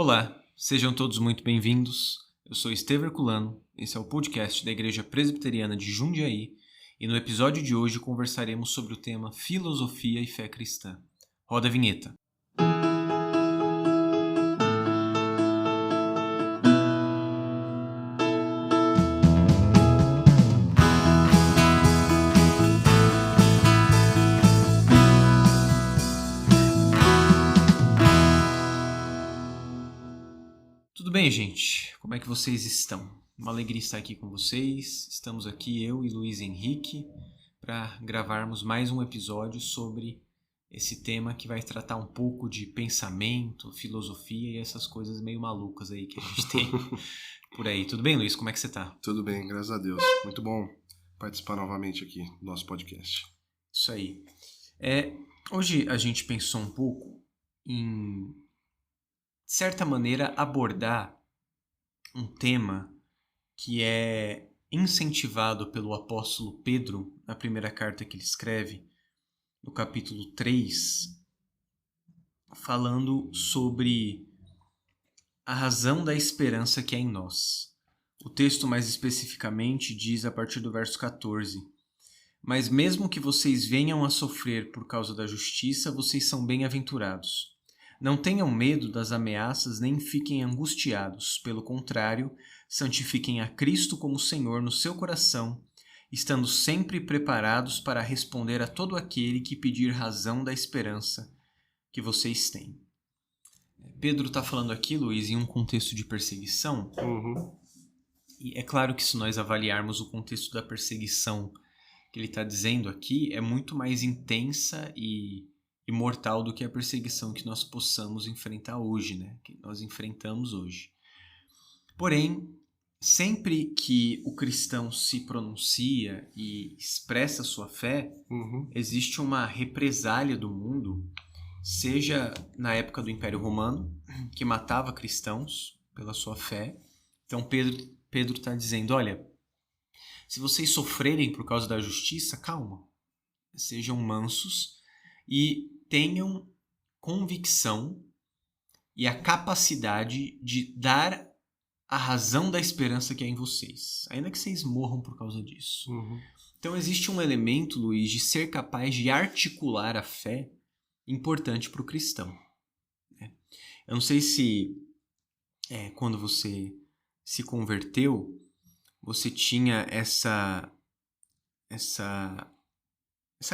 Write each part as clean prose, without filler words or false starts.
Olá, sejam todos muito bem-vindos. Eu sou Estevão Herculano, esse é o podcast da Igreja Presbiteriana de Jundiaí e no episódio de hoje conversaremos sobre o tema Filosofia e Fé Cristã. Roda a vinheta. Tudo bem, gente? Como é que vocês estão? Uma alegria estar aqui com vocês. Estamos aqui, eu e Luiz Henrique, para gravarmos mais um episódio sobre esse tema que vai tratar um pouco de pensamento, filosofia e essas coisas meio malucas aí que a gente tem por aí. Tudo bem, Luiz? Como é que você tá? Tudo bem, graças a Deus. Muito bom participar novamente aqui do nosso podcast. Isso aí. Hoje a gente pensou um pouco em, de certa maneira, abordar um tema que é incentivado pelo apóstolo Pedro na primeira carta que ele escreve, no capítulo 3, falando sobre a razão da esperança que é em nós. O texto mais especificamente diz a partir do verso 14: Mas mesmo que vocês venham a sofrer por causa da justiça, vocês são bem-aventurados. Não tenham medo das ameaças, nem fiquem angustiados. Pelo contrário, santifiquem a Cristo como Senhor no seu coração, estando sempre preparados para responder a todo aquele que pedir razão da esperança que vocês têm. Pedro está falando aqui, Luiz, em um contexto de perseguição. E é claro que se nós avaliarmos o contexto da perseguição que ele está dizendo aqui, é muito mais intensa e mortal do que a perseguição que nós possamos enfrentar hoje, né? Que nós enfrentamos hoje. Porém, sempre que o cristão se pronuncia e expressa sua fé, existe uma represália do mundo, seja na época do Império Romano, que matava cristãos pela sua fé. Então Pedro está dizendo, olha, se vocês sofrerem por causa da justiça, calma, sejam mansos e tenham convicção e a capacidade de dar a razão da esperança que é em vocês, ainda que vocês morram por causa disso. Então existe um elemento, Luiz, de ser capaz de articular a fé importante para o cristão. Eu não sei se quando você se converteu, você tinha essa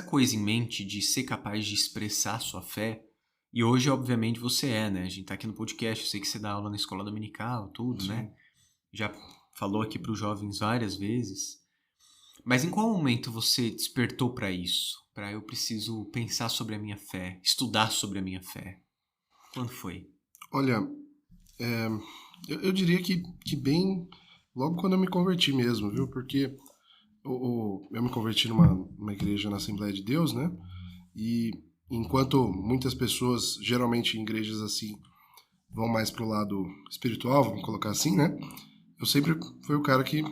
coisa em mente de ser capaz de expressar sua fé. E hoje, obviamente, você né? A gente tá aqui no podcast, eu sei que você dá aula na escola dominical, tudo, Sim. né? Já falou aqui para os jovens várias vezes. Mas em qual momento você despertou para isso? Para eu preciso pensar sobre a minha fé, estudar sobre a minha fé? Quando foi? Olha, eu diria que bem logo quando eu me converti mesmo, viu? Porque eu me converti numa igreja na Assembleia de Deus, né? E enquanto muitas pessoas, geralmente em igrejas assim, vão mais pro lado espiritual, vamos colocar assim, né? Eu sempre fui o cara que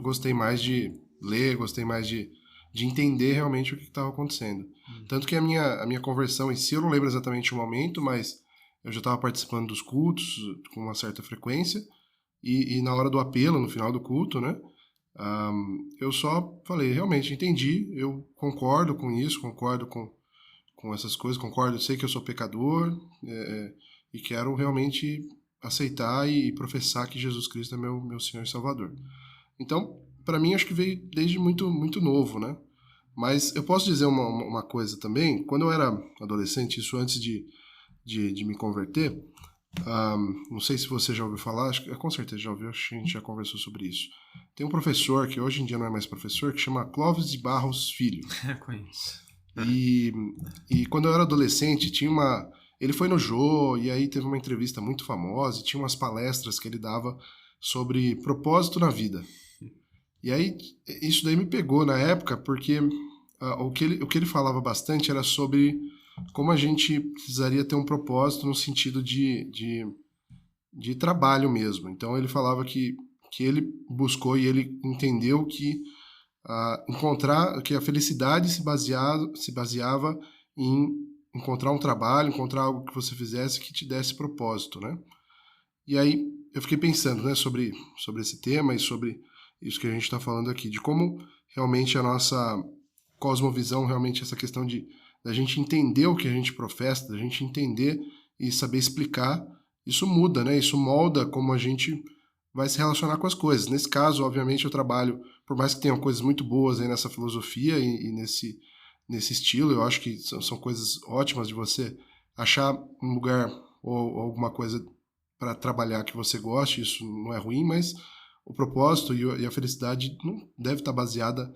gostei mais de ler, gostei mais de entender realmente o que estava acontecendo. Tanto que a minha conversão em si, eu não lembro exatamente o momento, mas eu já estava participando dos cultos com uma certa frequência, e na hora do apelo, no final do culto, né? Eu só falei, realmente entendi, eu concordo com isso, concordo com essas coisas, concordo, eu sei que eu sou pecador e quero realmente aceitar e professar que Jesus Cristo é meu Senhor e Salvador. Então, para mim, acho que veio desde muito, muito novo, né? Mas eu posso dizer uma coisa também, quando eu era adolescente, isso antes de me converter, não sei se você já ouviu falar, acho que com certeza já ouviu, acho que a gente já conversou sobre isso. Tem um professor, que hoje em dia não é mais professor, que chama Clóvis de Barros Filho. Conheço. E quando eu era adolescente, ele foi no Jô, e aí teve uma entrevista muito famosa, e tinha umas palestras que ele dava sobre propósito na vida. E aí, isso daí me pegou na época, porque o que ele falava bastante era sobre como a gente precisaria ter um propósito no sentido de trabalho mesmo. Então ele falava que ele buscou e ele entendeu que que a felicidade se baseava em encontrar um trabalho, encontrar algo que você fizesse que te desse propósito, né? E aí eu fiquei pensando, né, sobre esse tema e sobre isso que a gente está falando aqui, de como realmente a nossa cosmovisão, realmente essa questão de da gente entender o que a gente professa, da gente entender e saber explicar, isso muda, né? Isso molda como a gente vai se relacionar com as coisas. Nesse caso, obviamente, eu trabalho, por mais que tenham coisas muito boas aí nessa filosofia e nesse estilo, eu acho que são coisas ótimas de você achar um lugar ou alguma coisa para trabalhar que você goste, isso não é ruim, mas o propósito e a felicidade não deve estar baseada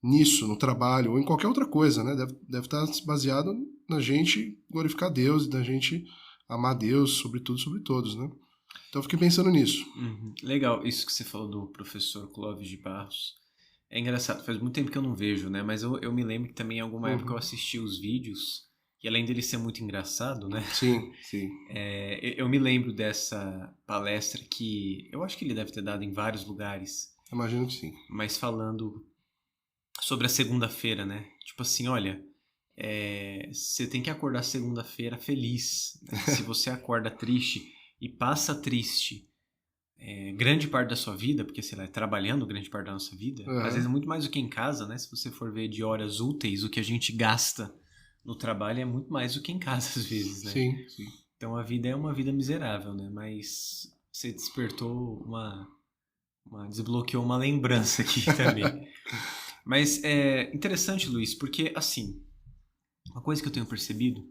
nisso, no trabalho, ou em qualquer outra coisa, né? Deve estar baseado na gente glorificar Deus e na gente amar Deus sobre tudo, sobre todos, né? Então eu fiquei pensando nisso. Uhum. Legal, isso que você falou do professor Clóvis de Barros. É engraçado, faz muito tempo que eu não vejo, né? Mas eu me lembro que também em alguma época eu Uhum. assisti os vídeos, e além dele ser muito engraçado, né? Sim, sim. Eu me lembro dessa palestra que eu acho que ele deve ter dado em vários lugares, Imagino que sim. mas falando sobre a segunda-feira, né? Tipo assim, olha, você tem que acordar segunda-feira feliz, né? Se você acorda triste e passa triste grande parte da sua vida, porque sei lá, é trabalhando grande parte da nossa vida, às vezes é Aham. muito mais do que em casa, né? Se você for ver de horas úteis, o que a gente gasta no trabalho é muito mais do que em casa às vezes, né? Sim, sim. Então a vida é uma vida miserável, né? Mas você despertou desbloqueou uma lembrança aqui também. Mas é interessante, Luiz, porque assim, uma coisa que eu tenho percebido,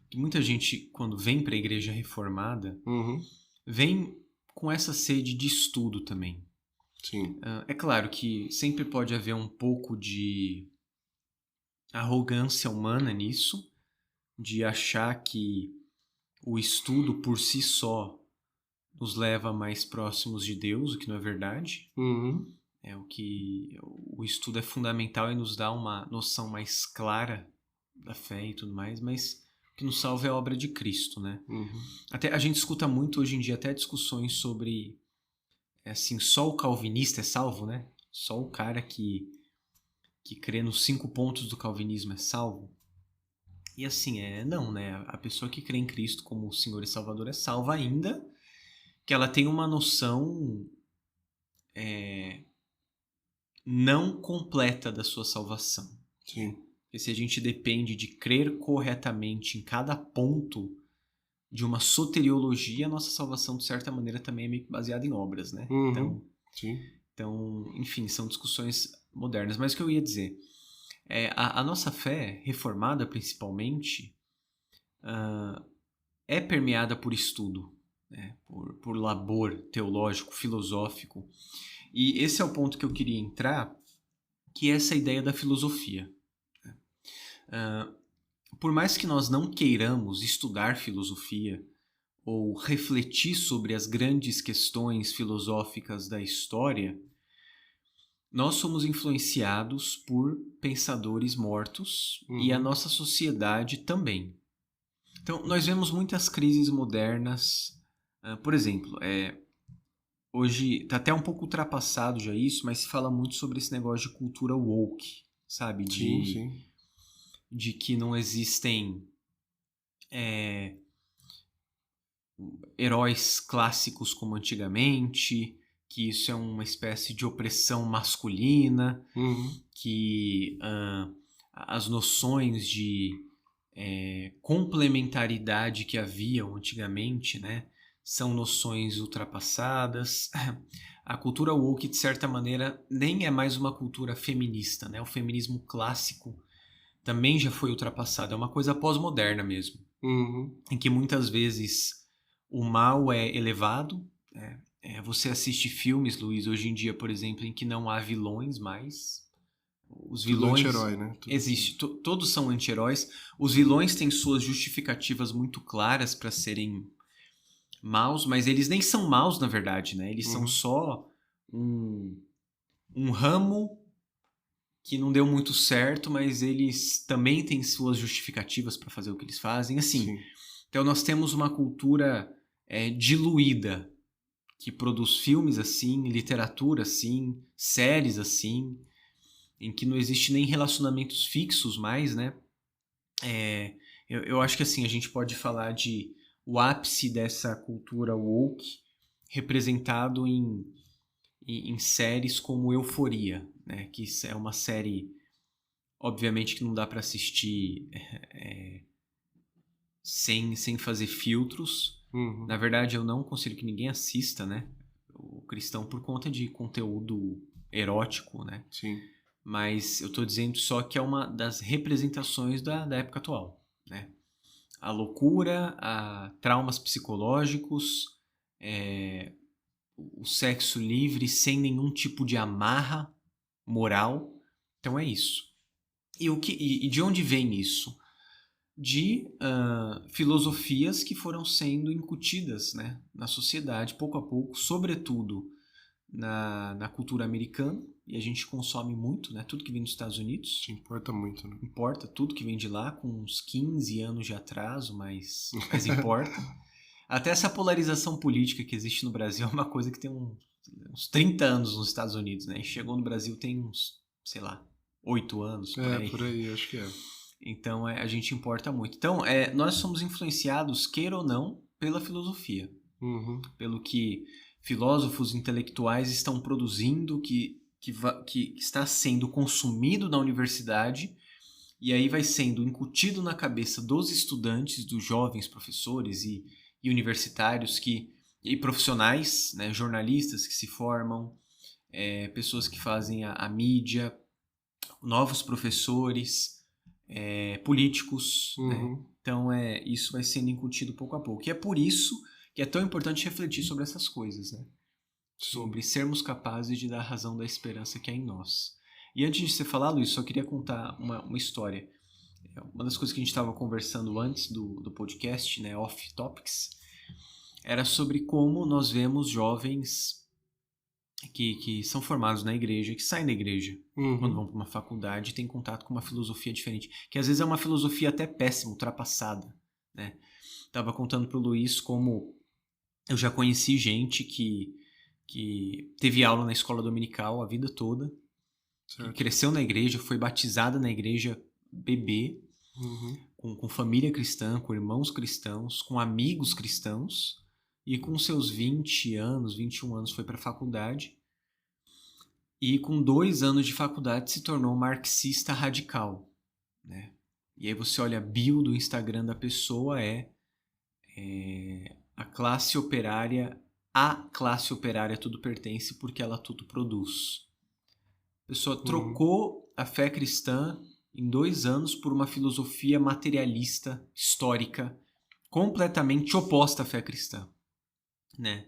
que muita gente quando vem para a igreja reformada, Uhum. vem com essa sede de estudo também. Sim. É claro que sempre pode haver um pouco de arrogância humana nisso, de achar que o estudo por si só nos leva mais próximos de Deus, o que não é verdade. Uhum. O estudo é fundamental e nos dá uma noção mais clara da fé e tudo mais, mas o que nos salva é a obra de Cristo, né? Uhum. Até a gente escuta muito hoje em dia até discussões sobre assim, só o calvinista é salvo, né? Só o cara que crê nos 5 pontos do calvinismo é salvo. E assim, não, né? A pessoa que crê em Cristo como Senhor e Salvador é salva ainda que ela tem uma noção não completa da sua salvação. Né? Sim. Porque se a gente depende de crer corretamente em cada ponto de uma soteriologia, a nossa salvação, de certa maneira, também é meio que baseada em obras, né? Uhum. Sim. Então, enfim, são discussões modernas. Mas o que eu ia dizer? A nossa fé, reformada principalmente, é permeada por estudo, né? por labor teológico, filosófico. E esse é o ponto que eu queria entrar, que é essa ideia da filosofia. Por mais que nós não queiramos estudar filosofia ou refletir sobre as grandes questões filosóficas da história, nós somos influenciados por pensadores mortos e a Uhum. nossa sociedade também. Então, nós vemos muitas crises modernas. Por exemplo, hoje está até um pouco ultrapassado já isso, mas se fala muito sobre esse negócio de cultura woke, sabe? Sim, sim. De que não existem heróis clássicos como antigamente, que isso é uma espécie de opressão masculina, Uhum. que as noções de complementaridade que haviam antigamente, né, são noções ultrapassadas. A cultura woke, de certa maneira, nem é mais uma cultura feminista, né? O feminismo clássico também já foi ultrapassado, é uma coisa pós-moderna mesmo, Uhum. em que muitas vezes o mal é elevado. Você assiste filmes, Luiz, hoje em dia, por exemplo, em que não há vilões mais. Os Tudo vilões anti-herói, né? Tudo anti-herói. existem, todos são anti-heróis. Os vilões têm suas justificativas muito claras para serem maus, mas eles nem são maus na verdade, né? Eles são Uhum. só um ramo que não deu muito certo, mas eles também têm suas justificativas para fazer o que eles fazem. Assim, Sim. então nós temos uma cultura diluída que produz filmes assim, literatura assim, séries assim, em que não existe nem relacionamentos fixos mais, né? Eu acho que assim, a gente pode falar de o ápice dessa cultura woke representado em séries como Euforia, né? Que é uma série, obviamente, que não dá para assistir sem fazer filtros. Uhum. Na verdade, eu não considero que ninguém assista, né? O cristão por conta de conteúdo erótico, né? Sim. Mas eu tô dizendo só que é uma das representações da época atual, né? A loucura, a traumas psicológicos, o sexo livre sem nenhum tipo de amarra moral. Então é isso. E de onde vem isso? De filosofias que foram sendo incutidas, né, na sociedade, pouco a pouco, sobretudo na cultura americana, e a gente consome muito, né, tudo que vem dos Estados Unidos. Te importa muito, né? Importa tudo que vem de lá, com uns 15 anos de atraso, mas importa. Até essa polarização política que existe no Brasil é uma coisa que tem uns 30 anos nos Estados Unidos, né? E chegou no Brasil tem uns, sei lá, 8 anos, por aí. Por aí, acho que é. Então a gente importa muito. Então nós somos influenciados, queira ou não, pela filosofia. Uhum. Pelo que filósofos intelectuais estão produzindo, que está sendo consumido na universidade, e aí vai sendo incutido na cabeça dos estudantes, dos jovens professores e universitários e profissionais, né, jornalistas que se formam, pessoas que fazem a mídia, novos professores, políticos, Uhum. né? Então isso vai sendo incutido pouco a pouco. E é por isso que é tão importante refletir sobre essas coisas, né? Sobre sermos capazes de dar razão da esperança que há em nós. E antes de você falar, Luiz, só queria contar uma história. Uma das coisas que a gente estava conversando antes do podcast, né, off topics, era sobre como nós vemos jovens que são formados na igreja, que saem da igreja, quando vão para uma faculdade, têm contato com uma filosofia diferente, que às vezes é uma filosofia até péssima, ultrapassada, né? Tava contando pro Luiz como eu já conheci gente que teve aula na escola dominical a vida toda, que cresceu na igreja, foi batizada na igreja bebê, com família cristã, com irmãos cristãos, com amigos cristãos, e com seus 20 anos, 21 anos foi para a faculdade, e com 2 anos de faculdade se tornou marxista radical, né? E aí você olha a bio do Instagram da pessoa, a classe operária tudo pertence porque ela tudo produz. A pessoa trocou a fé cristã em 2 anos por uma filosofia materialista, histórica, completamente oposta à fé cristã, né?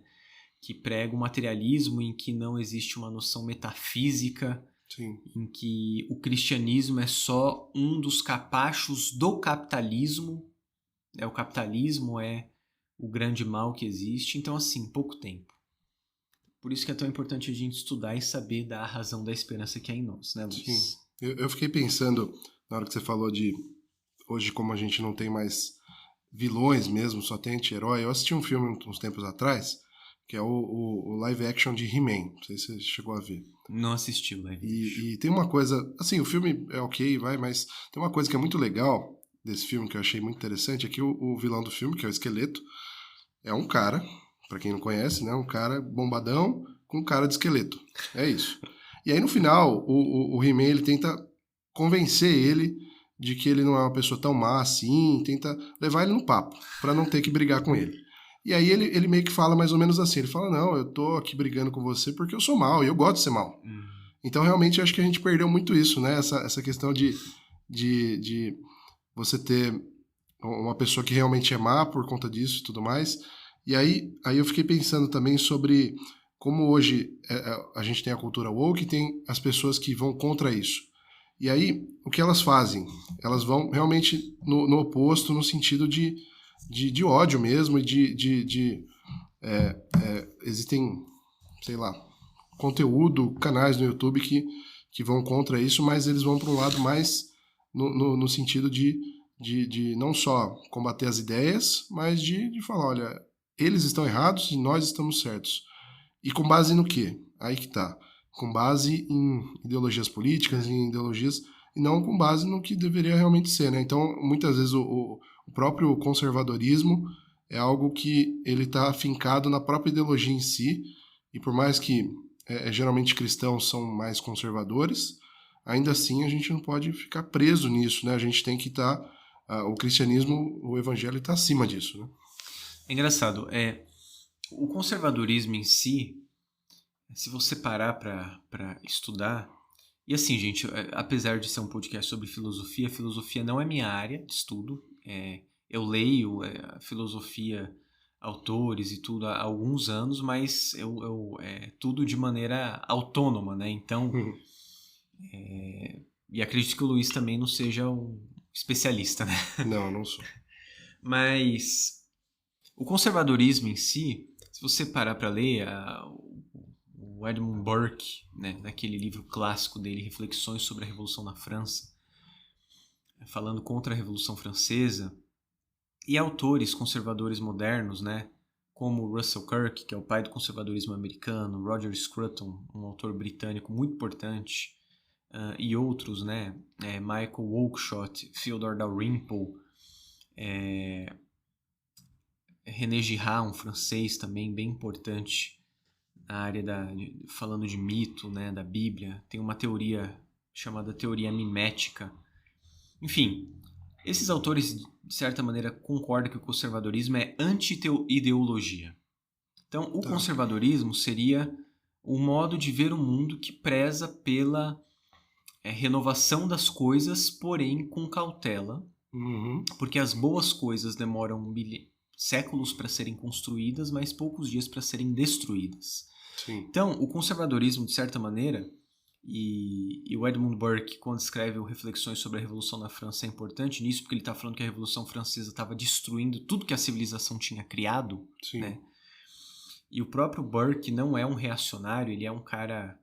Que prega o materialismo, em que não existe uma noção metafísica, Sim. em que o cristianismo é só um dos capachos do capitalismo, o capitalismo é o grande mal que existe. Então, assim, pouco tempo. Por isso que é tão importante a gente estudar e saber da razão da esperança que há em nós, né, Luiz? Sim. Eu fiquei pensando, na hora que você falou de hoje, como a gente não tem mais vilões mesmo, só tem anti-herói. Eu assisti um filme uns tempos atrás, que é o live action de He-Man. Não sei se você chegou a ver. Não assisti o live action. E tem uma coisa, assim, o filme é ok, mas tem uma coisa que é muito legal desse filme, que eu achei muito interessante, é que o vilão do filme, que é o Esqueleto, é um cara, pra quem não conhece, né, um cara bombadão com cara de esqueleto. É isso. E aí no final, o He-Man, ele tenta convencer ele de que ele não é uma pessoa tão má assim, tenta levar ele no papo, pra não ter que brigar com ele. E aí ele meio que fala mais ou menos assim, ele fala, não, eu tô aqui brigando com você porque eu sou mal, e eu gosto de ser mal. Então realmente eu acho que a gente perdeu muito isso, né, essa questão de você ter uma pessoa que realmente é má por conta disso e tudo mais. E aí eu fiquei pensando também sobre como hoje a gente tem a cultura woke e tem as pessoas que vão contra isso. E aí, o que elas fazem? Elas vão realmente no oposto, no sentido de ódio mesmo, e existem, sei lá, conteúdo, canais no YouTube que vão contra isso, mas eles vão para um lado mais no sentido de não só combater as ideias, mas de falar, olha, eles estão errados e nós estamos certos. E com base no quê? Aí que tá. Com base em ideologias políticas, em ideologias, e não com base no que deveria realmente ser, né? Então, muitas vezes o próprio conservadorismo é algo que ele está afincado na própria ideologia em si, e por mais que geralmente cristãos são mais conservadores, ainda assim a gente não pode ficar preso nisso, né? A gente tem que estar... o cristianismo, o evangelho está acima disso, né? É engraçado, o conservadorismo em si, se você parar para estudar, e assim, gente, apesar de ser um podcast sobre filosofia, filosofia não é minha área de estudo, eu leio filosofia, autores e tudo há alguns anos, mas tudo de maneira autônoma, né? Então, e acredito que o Luiz também não seja um especialista, né? Não, não sou. Mas o conservadorismo em si, se você parar para ler o Edmund Burke, né, naquele livro clássico dele, Reflexões sobre a Revolução na França, falando contra a Revolução Francesa, e autores conservadores modernos, né, como Russell Kirk, que é o pai do conservadorismo americano, Roger Scruton, um autor britânico muito importante, e outros, né, Michael Oakeshott, Fyodor Dalrymple, René Girard, um francês também bem importante na área falando de mito, né, da Bíblia. Tem uma teoria chamada teoria mimética. Enfim, esses autores, de certa maneira, concordam que o conservadorismo é anti-ideologia. Então, o conservadorismo seria o modo de ver o mundo que preza pela renovação das coisas, porém com cautela, porque as boas coisas demoram séculos para serem construídas, mas poucos dias para serem destruídas. Sim. Então, o conservadorismo, de certa maneira, e o Edmund Burke, quando escreve o Reflexões sobre a Revolução na França, é importante nisso, porque ele está falando que a Revolução Francesa estava destruindo tudo que a civilização tinha criado. Sim. Né? E o próprio Burke não é um reacionário, ele é um cara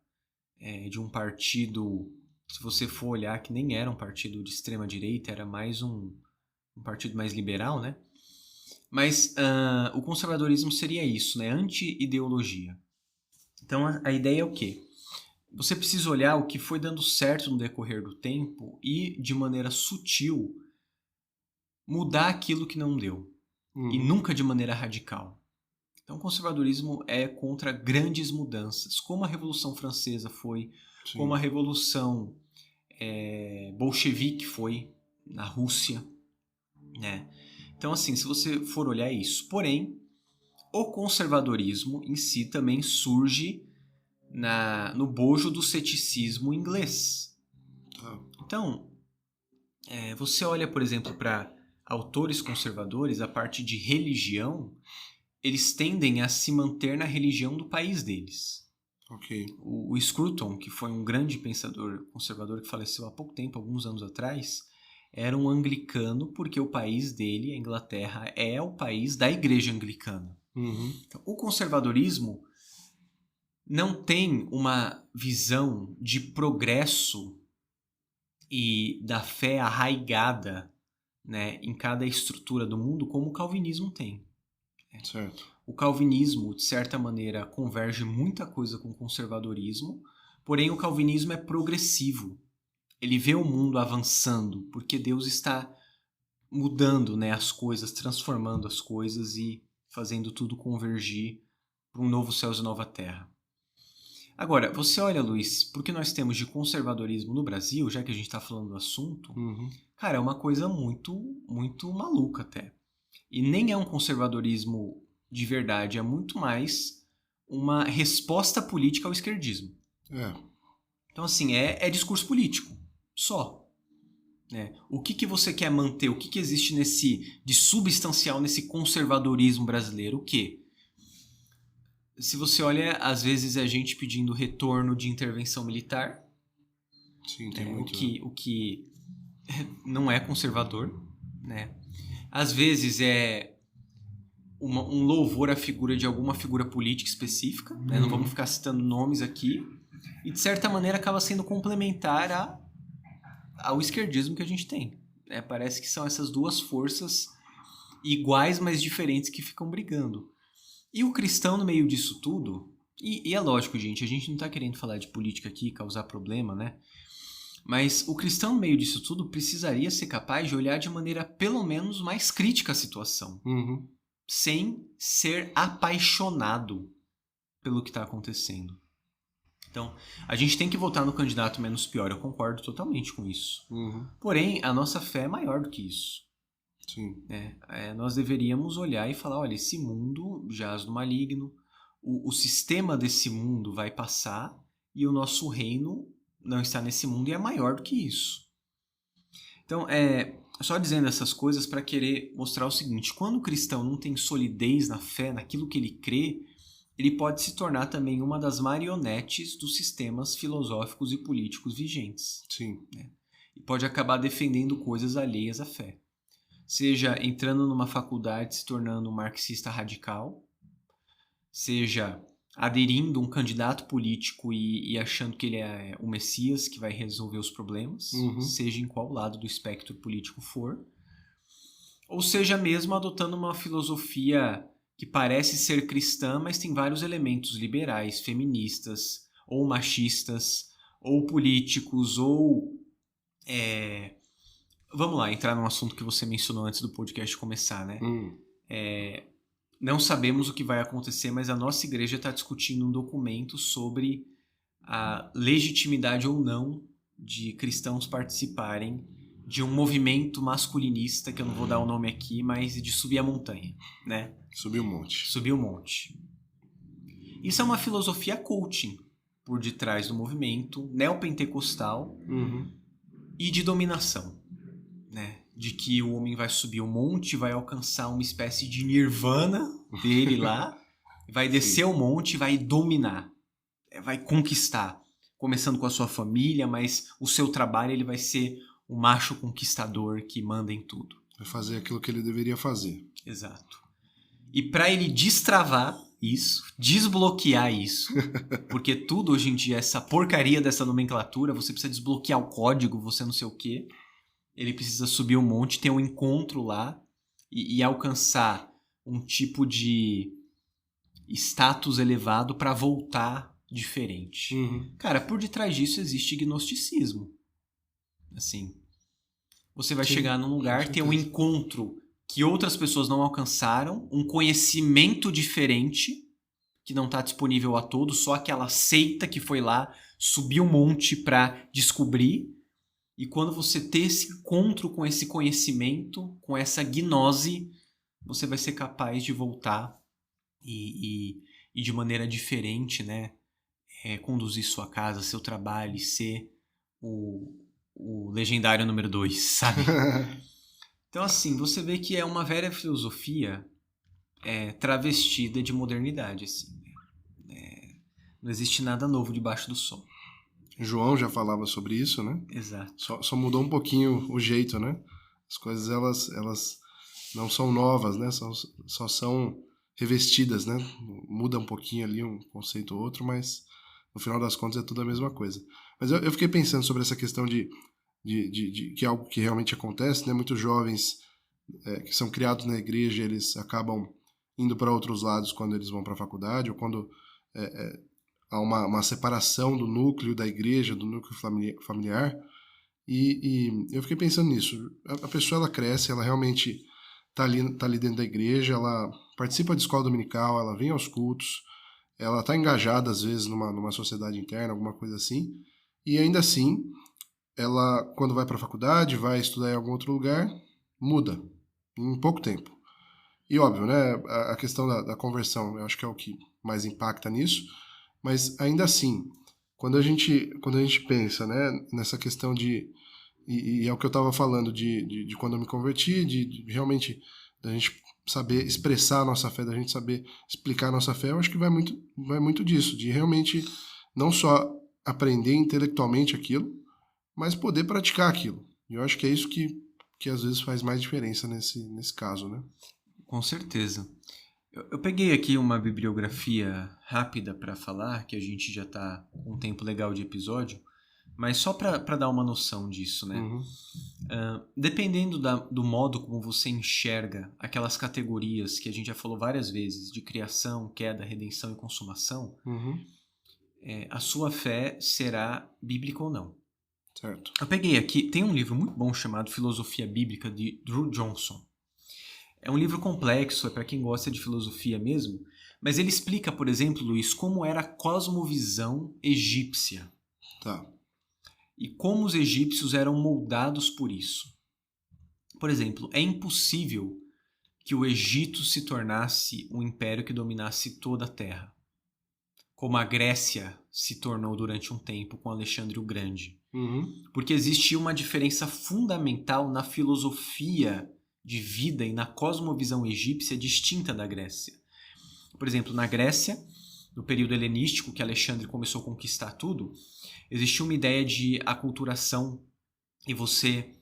de um partido, se você for olhar, que nem era um partido de extrema-direita, era mais um partido mais liberal, né? Mas o conservadorismo seria isso, né? Anti-ideologia. Então a ideia é o quê? Você precisa olhar o que foi dando certo no decorrer do tempo e, de maneira sutil, mudar aquilo que não deu. E nunca de maneira radical. Então o conservadorismo é contra grandes mudanças, como a Revolução Francesa foi, Sim. como a Revolução bolchevique foi na Rússia, né? Então, assim, se você for olhar isso. Porém, o conservadorismo em si também surge no bojo do ceticismo inglês. Então, você olha, por exemplo, para autores conservadores, a parte de religião, eles tendem a se manter na religião do país deles. Okay. O Scruton, que foi um grande pensador conservador que faleceu há pouco tempo, alguns anos atrás, era um anglicano porque o país dele, a Inglaterra, é o país da igreja anglicana. Então, o conservadorismo não tem uma visão de progresso e da fé arraigada, né, em cada estrutura do mundo como o calvinismo tem. Certo. O calvinismo, de certa maneira, converge muita coisa com o conservadorismo, porém o calvinismo é progressivo. Ele vê o mundo avançando, porque Deus está mudando, né, as coisas, transformando as coisas e fazendo tudo convergir para um novo céu e nova terra. Agora, você olha, Luiz, porque nós temos de conservadorismo no Brasil, já que a gente está falando do assunto, cara, é uma coisa muito, muito maluca até. E nem é um conservadorismo de verdade, é muito mais uma resposta política ao esquerdismo. Então, assim, é discurso político, só. Né? O que você quer manter? O que existe de substancial nesse conservadorismo brasileiro? O quê? Se você olha, às vezes é a gente pedindo retorno de intervenção militar. Sim, tem muito. O que não é conservador. Né? Às vezes é um louvor à figura de alguma figura política específica. Né? Não vamos ficar citando nomes aqui. E, de certa maneira, acaba sendo complementar ao esquerdismo que a gente tem. Parece que são essas duas forças iguais, mas diferentes, que ficam brigando. E o cristão, no meio disso tudo... E é lógico, gente, a gente não está querendo falar de política aqui, causar problema, né? Mas o cristão, no meio disso tudo, precisaria ser capaz de olhar de maneira, pelo menos, mais crítica a situação. sem ser apaixonado pelo que está acontecendo. Então, a gente tem que votar no candidato menos pior, eu concordo totalmente com isso. Porém, a nossa fé é maior do que isso. Sim. Nós deveríamos olhar e falar, olha, esse mundo jaz no maligno, o sistema desse mundo vai passar e o nosso reino não está nesse mundo e é maior do que isso. Então, só dizendo essas coisas para querer mostrar o seguinte, quando o cristão não tem solidez na fé, naquilo que ele crê, ele pode se tornar também uma das marionetes dos sistemas filosóficos e políticos vigentes. Sim. E pode acabar defendendo coisas alheias à fé. Seja entrando numa faculdade se tornando um marxista radical, seja aderindo a um candidato político e achando que ele é o Messias que vai resolver os problemas, seja em qual lado do espectro político for, ou seja mesmo adotando uma filosofia que parece ser cristã, mas tem vários elementos liberais, feministas, ou machistas, ou políticos, ou... Vamos lá, entrar num assunto que você mencionou antes do podcast começar, né? Não sabemos o que vai acontecer, mas a nossa igreja está discutindo um documento sobre a legitimidade ou não de cristãos participarem de um movimento masculinista, que eu não vou dar o nome aqui, mas de subir a montanha, né? Subir o monte. Subir o monte. Isso é uma filosofia coaching por detrás do movimento neopentecostal e de dominação, né? De que o homem vai subir o monte, vai alcançar uma espécie de nirvana dele lá, vai descer o monte e vai dominar, vai conquistar, começando com a sua família, mas o seu trabalho ele vai ser o macho conquistador que manda em tudo. Vai fazer aquilo que ele deveria fazer. Exato. E para ele destravar isso, desbloquear isso, porque tudo hoje em dia, essa porcaria dessa nomenclatura, você precisa desbloquear o código, você não sei o quê. Ele precisa subir um monte, ter um encontro lá e alcançar um tipo de status elevado para voltar diferente. Cara, por detrás disso existe gnosticismo. Assim, você vai chegar num lugar, ter um encontro que outras pessoas não alcançaram, um conhecimento diferente que não está disponível a todos, só aquela seita que foi lá, subir um monte para descobrir. E quando você ter esse encontro com esse conhecimento, com essa gnose, você vai ser capaz de voltar e de maneira diferente, né, conduzir sua casa, seu trabalho e ser o legendário número 2, sabe? Então, assim, você vê que é uma velha filosofia travestida de modernidade, assim. Não existe nada novo debaixo do sol. João já falava sobre isso, né? Exato. Só mudou um pouquinho o jeito, né? As coisas, elas não são novas, né? Só são revestidas, né? Muda um pouquinho ali um conceito ou outro, mas no final das contas é tudo a mesma coisa. Mas eu fiquei pensando sobre essa questão de que é algo que realmente acontece, né? Muitos jovens que são criados na igreja, eles acabam indo para outros lados quando eles vão para a faculdade ou quando há uma separação do núcleo da igreja, do núcleo familiar. E eu fiquei pensando nisso. A pessoa, ela cresce, ela realmente tá ali dentro da igreja, ela participa de escola dominical, ela vem aos cultos, ela tá engajada, às vezes, numa sociedade interna, alguma coisa assim, e ainda assim, ela, quando vai para a faculdade, vai estudar em algum outro lugar, muda, em pouco tempo. E óbvio, né, a questão da conversão, eu acho que é o que mais impacta nisso, mas ainda assim, quando a gente pensa, né, nessa questão e é o que eu estava falando de quando eu me converti, de realmente da gente saber expressar a nossa fé, da gente saber explicar a nossa fé, eu acho que vai muito disso, de realmente não só aprender intelectualmente aquilo, mas poder praticar aquilo. E eu acho que é isso que às vezes faz mais diferença nesse caso, né? Com certeza. Eu peguei aqui uma bibliografia rápida para falar, que a gente já está com um tempo legal de episódio, mas só para dar uma noção disso, né? Dependendo do modo como você enxerga aquelas categorias que a gente já falou várias vezes, de criação, queda, redenção e consumação, a sua fé será bíblica ou não. Certo. Eu peguei aqui, tem um livro muito bom chamado Filosofia Bíblica, de Drew Johnson. É um livro complexo, é para quem gosta de filosofia mesmo, mas ele explica, por exemplo, Luiz, como era a cosmovisão egípcia Tá. e como os egípcios eram moldados por isso. Por exemplo, é impossível que o Egito se tornasse um império que dominasse toda a Terra, como a Grécia se tornou durante um tempo com Alexandre o Grande. Uhum. Porque existia uma diferença fundamental na filosofia de vida e na cosmovisão egípcia distinta da Grécia. Por exemplo, na Grécia, no período helenístico, que Alexandre começou a conquistar tudo, existia uma ideia de aculturação e você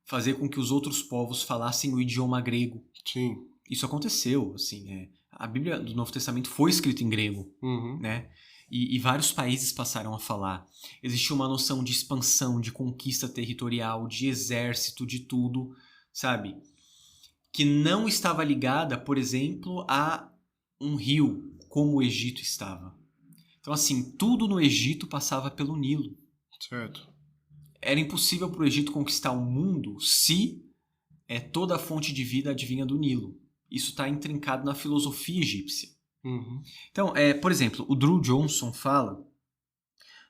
fazer com que os outros povos falassem o idioma grego. Sim. Isso aconteceu, assim, a Bíblia do Novo Testamento foi escrita em grego, Uhum. né? E vários países passaram a falar. Existia uma noção de expansão, de conquista territorial, de exército, de tudo, sabe? Que não estava ligada, por exemplo, a um rio, como o Egito estava. Então, assim, tudo no Egito passava pelo Nilo. Certo. Era impossível para o Egito conquistar o mundo se toda a fonte de vida advinha do Nilo. Isso está intrincado na filosofia egípcia. Uhum. Então, por exemplo, o Drew Johnson fala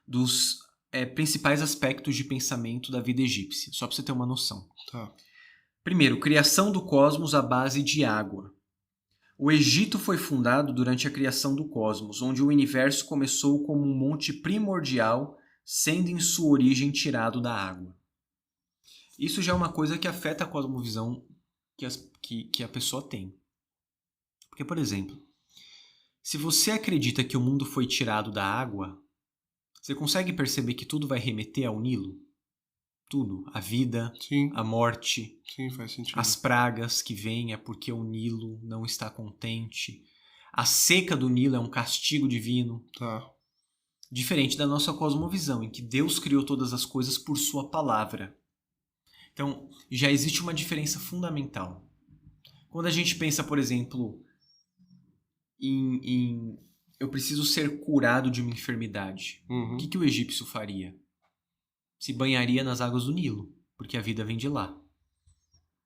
dos principais aspectos de pensamento da vida egípcia, só para você ter uma noção. Tá. Primeiro, criação do cosmos à base de água. O Egito foi fundado durante a criação do cosmos, onde o universo começou como um monte primordial, sendo em sua origem tirado da água. Isso já é uma coisa que afeta a cosmovisão que a pessoa tem. Porque, por exemplo, se você acredita que o mundo foi tirado da água, você consegue perceber que tudo vai remeter ao Nilo? Tudo. A vida, Sim. a morte, Sim, faz sentido. as pragas que vêm é porque o Nilo não está contente. A seca do Nilo é um castigo divino. Tá. Diferente da nossa cosmovisão, em que Deus criou todas as coisas por sua palavra. Então, já existe uma diferença fundamental. Quando a gente pensa, por exemplo, em eu preciso ser curado de uma enfermidade, Uhum. o que o egípcio faria? Se banharia nas águas do Nilo, porque a vida vem de lá.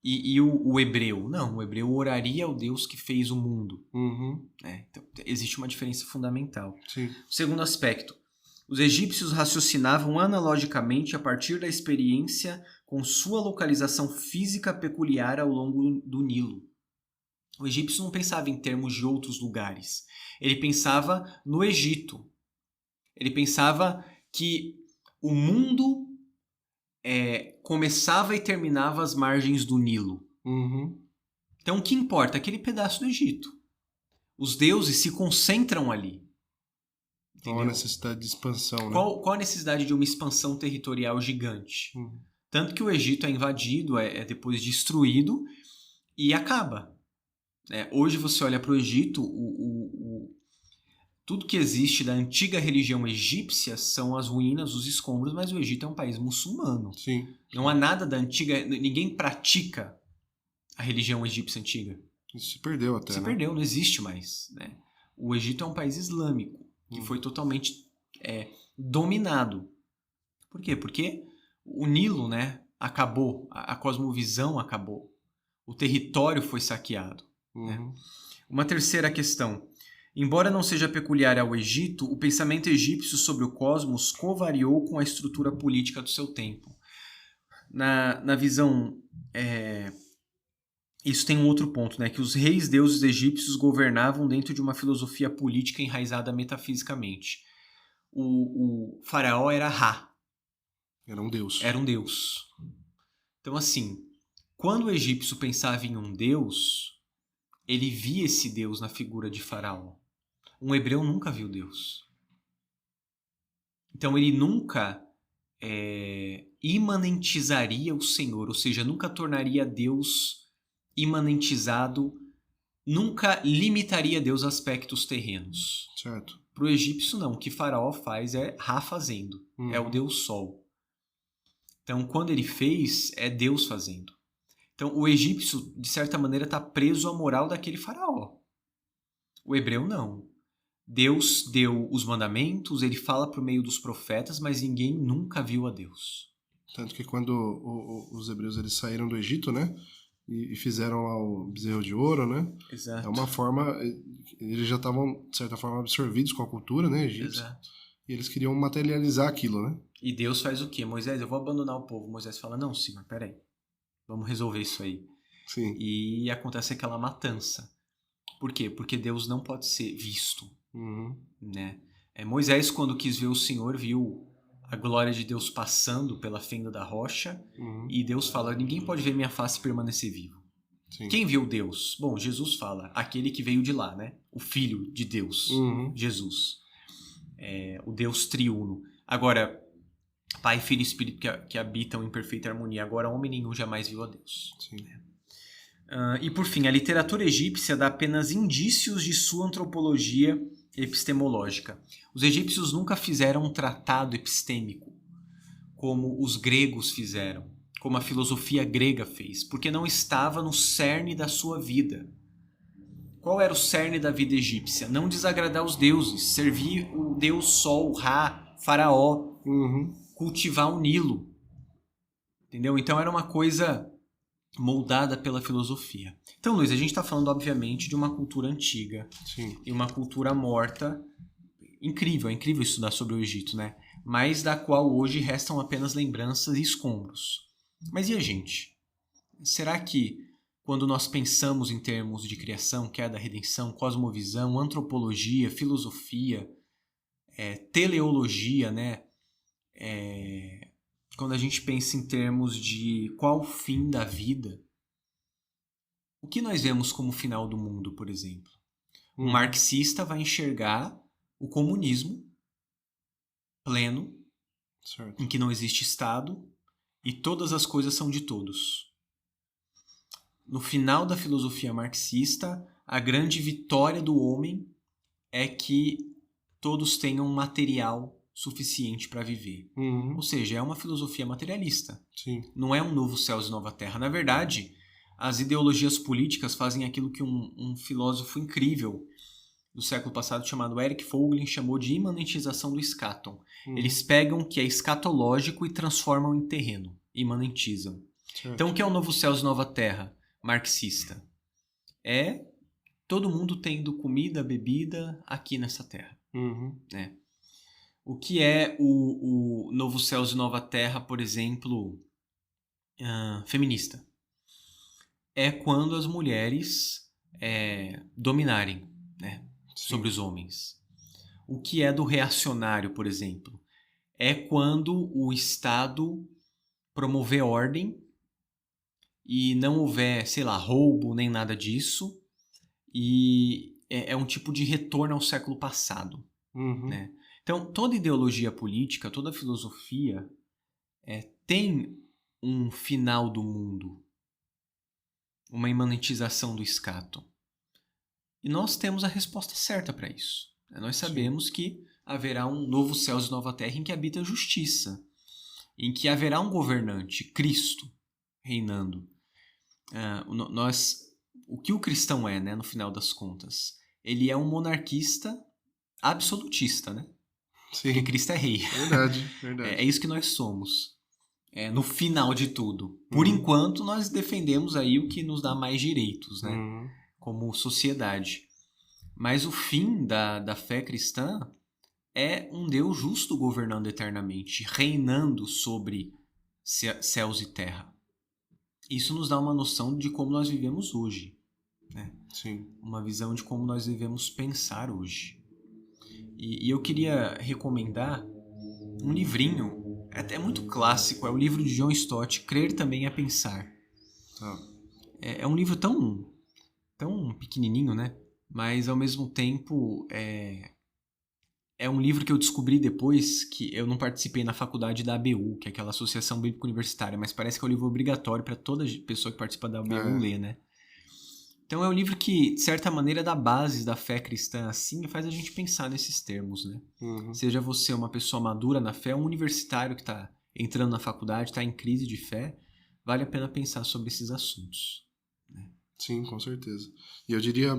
E o hebreu? Não, o hebreu oraria ao Deus que fez o mundo. Uhum. Então, existe uma diferença fundamental. Sim. Segundo aspecto, os egípcios raciocinavam analogicamente a partir da experiência com sua localização física peculiar ao longo do Nilo. O egípcio não pensava em termos de outros lugares. Ele pensava no Egito. Ele pensava que o mundo começava e terminava às margens do Nilo. Uhum. Então, o que importa? Aquele pedaço do Egito. Os deuses se concentram ali. Qual a necessidade de expansão, né? Qual a necessidade de uma expansão territorial gigante? Tanto que o Egito é invadido, é depois destruído e acaba. Hoje você olha para o Egito, tudo que existe da antiga religião egípcia são as ruínas, os escombros, mas o Egito é um país muçulmano. Sim. Não há nada da antiga... Ninguém pratica a religião egípcia antiga. Isso se perdeu até, Se perdeu, não existe mais. Né? O Egito é um país islâmico, que foi totalmente dominado. Por quê? Porque o Nilo, né, acabou, a cosmovisão acabou. O território foi saqueado. Né? Uma terceira questão. Embora não seja peculiar ao Egito, o pensamento egípcio sobre o cosmos covariou com a estrutura política do seu tempo. Na visão... Isso tem um outro ponto, né? Que os reis deuses egípcios governavam dentro de uma filosofia política enraizada metafisicamente. O faraó era Ra. Era um deus. Era um deus. Então, assim, quando o egípcio pensava em um deus, ele via esse deus na figura de faraó. Um hebreu nunca viu Deus. Então, ele nunca imanentizaria o Senhor, ou seja, nunca tornaria Deus imanentizado, nunca limitaria Deus a aspectos terrenos. Certo. Para o egípcio, não. O que Faraó faz é Ra fazendo. É o Deus Sol. Então, quando ele fez, é Deus fazendo. Então, o egípcio, de certa maneira, está preso à moral daquele faraó. O hebreu, não. Deus deu os mandamentos, ele fala por meio dos profetas, mas ninguém nunca viu a Deus. Tanto que quando os hebreus eles saíram do Egito, né? e fizeram lá o bezerro de ouro, né? Exato. É uma forma... Eles já estavam, de certa forma, absorvidos com a cultura, né, egípcia. Exato. E eles queriam materializar aquilo, né? E Deus faz o quê? Moisés, eu vou abandonar o povo. Moisés fala, não, senhor, peraí. Vamos resolver isso aí. Sim. E acontece aquela matança. Por quê? Porque Deus não pode ser visto. Né? Moisés, quando quis ver o Senhor, viu a glória de Deus passando pela fenda da rocha. E Deus fala, ninguém pode ver minha face e permanecer vivo. Sim. Quem viu Deus? Bom, Jesus fala, aquele que veio de lá, né? O Filho de Deus, Jesus. O Deus triuno. Agora, Pai, Filho e Espírito que habitam em perfeita harmonia. Agora, homem nenhum jamais viu a Deus. Sim. E por fim, a literatura egípcia dá apenas indícios de sua antropologia epistemológica. Os egípcios nunca fizeram um tratado epistêmico, como os gregos fizeram, como a filosofia grega fez, porque não estava no cerne da sua vida. Qual era o cerne da vida egípcia? Não desagradar os deuses, servir o deus Sol, Ra, Faraó, cultivar o Nilo. Entendeu? Então era uma coisa moldada pela filosofia. Então, Luiz, a gente está falando, obviamente, de uma cultura antiga. Sim. E uma cultura morta. Incrível, é incrível estudar sobre o Egito, né? Mas da qual hoje restam apenas lembranças e escombros. Mas e a gente? Será que, quando nós pensamos em termos de criação, queda, redenção, cosmovisão, antropologia, filosofia, teleologia, né? Quando a gente pensa em termos de qual o fim da vida, o que nós vemos como final do mundo, por exemplo? Um marxista vai enxergar o comunismo pleno, Certo. em que não existe Estado e todas as coisas são de todos. No final da filosofia marxista, a grande vitória do homem é que todos tenham material suficiente para viver. Ou seja, é uma filosofia materialista. Sim. Não é um novo céus e nova terra. Na verdade, as ideologias políticas fazem aquilo que um filósofo incrível do século passado chamado Eric Voegelin chamou de imanentização do escatom. Eles pegam o que é escatológico e transformam em terreno, imanentizam. Certo. Então, o que é o novo céus e nova terra marxista? É todo mundo tendo comida, bebida aqui nessa terra. Né? O que é o novo céus e nova terra, por exemplo, feminista? É quando as mulheres dominarem, né, sobre os homens. O que é do reacionário, por exemplo? É quando o Estado promover ordem e não houver, sei lá, roubo nem nada disso, e é um tipo de retorno ao século passado. Né? Então, toda ideologia política, toda filosofia tem um final do mundo, uma imanentização do escatom. E nós temos a resposta certa para isso. Nós sabemos que haverá um novo céus e nova terra em que habita a justiça, em que haverá um governante, Cristo, reinando. O que o cristão é, né, no final das contas? Ele é um monarquista absolutista, né? Sim. Porque Cristo é rei. Verdade. É isso que nós somos. No final de tudo. Por enquanto, nós defendemos aí o que nos dá mais direitos, né? Como sociedade. Mas o fim da fé cristã é um Deus justo governando eternamente, reinando sobre céus e terra. Isso nos dá uma noção de como nós vivemos hoje. Né? Sim. Uma visão de como nós devemos pensar hoje. E eu queria recomendar um livrinho, é muito clássico, é o livro de John Stott, Crer Também é Pensar. É um livro tão pequenininho, né? Mas ao mesmo tempo é um livro que eu descobri depois, que eu não participei na faculdade da ABU, que é aquela Associação Bíblica Universitária, mas parece que é um livro obrigatório para toda pessoa que participa da ABU ler, né? Então é um livro que, de certa maneira, dá bases da fé cristã assim e faz a gente pensar nesses termos, né? Seja você uma pessoa madura na fé, um universitário que está entrando na faculdade, está em crise de fé, vale a pena pensar sobre esses assuntos. Né? Sim, com certeza. E eu diria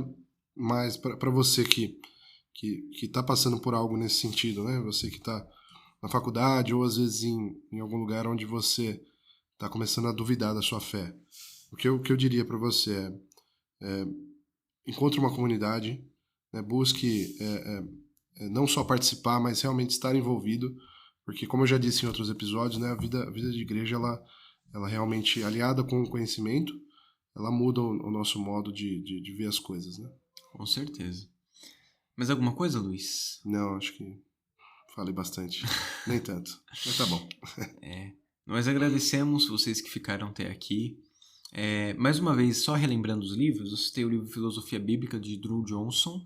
mais para você que está passando por algo nesse sentido, né? Você que está na faculdade ou às vezes em algum lugar onde você está começando a duvidar da sua fé. o que eu diria para você encontre uma comunidade, né, busque não só participar, mas realmente estar envolvido, porque como eu já disse em outros episódios, né, a vida de igreja, ela realmente, aliada com o conhecimento, ela muda o nosso modo de ver as coisas, né? Com certeza. Mais alguma coisa, Luiz? Não, acho que falei bastante. Nem tanto, mas tá bom. Nós agradecemos vocês que ficaram até aqui. Mais uma vez, só relembrando os livros, eu citei o livro Filosofia Bíblica, de Drew Johnson.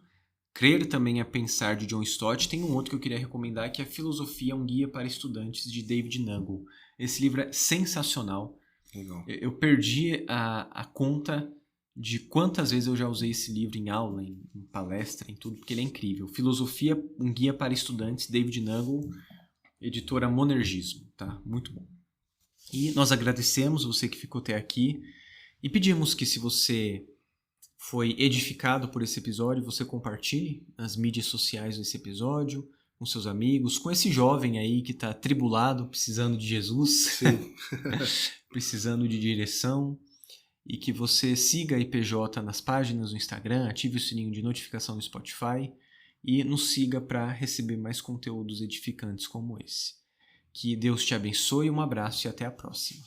Crer também é Pensar, de John Stott. Tem um outro que eu queria recomendar, que é Filosofia, um Guia para Estudantes, de David Nagel. Esse livro é sensacional. Legal. Eu perdi a conta de quantas vezes eu já usei esse livro em aula, em palestra, em tudo, porque ele é incrível. Filosofia, um Guia para Estudantes, David Nagel, editora Monergismo, tá? Muito bom. E nós agradecemos você que ficou até aqui e pedimos que, se você foi edificado por esse episódio, você compartilhe nas mídias sociais desse episódio, com seus amigos, com esse jovem aí que está tribulado, precisando de Jesus, Sim. precisando de direção, e que você siga a IPJ nas páginas do Instagram, ative o sininho de notificação no Spotify e nos siga para receber mais conteúdos edificantes como esse. Que Deus te abençoe, um abraço e até a próxima.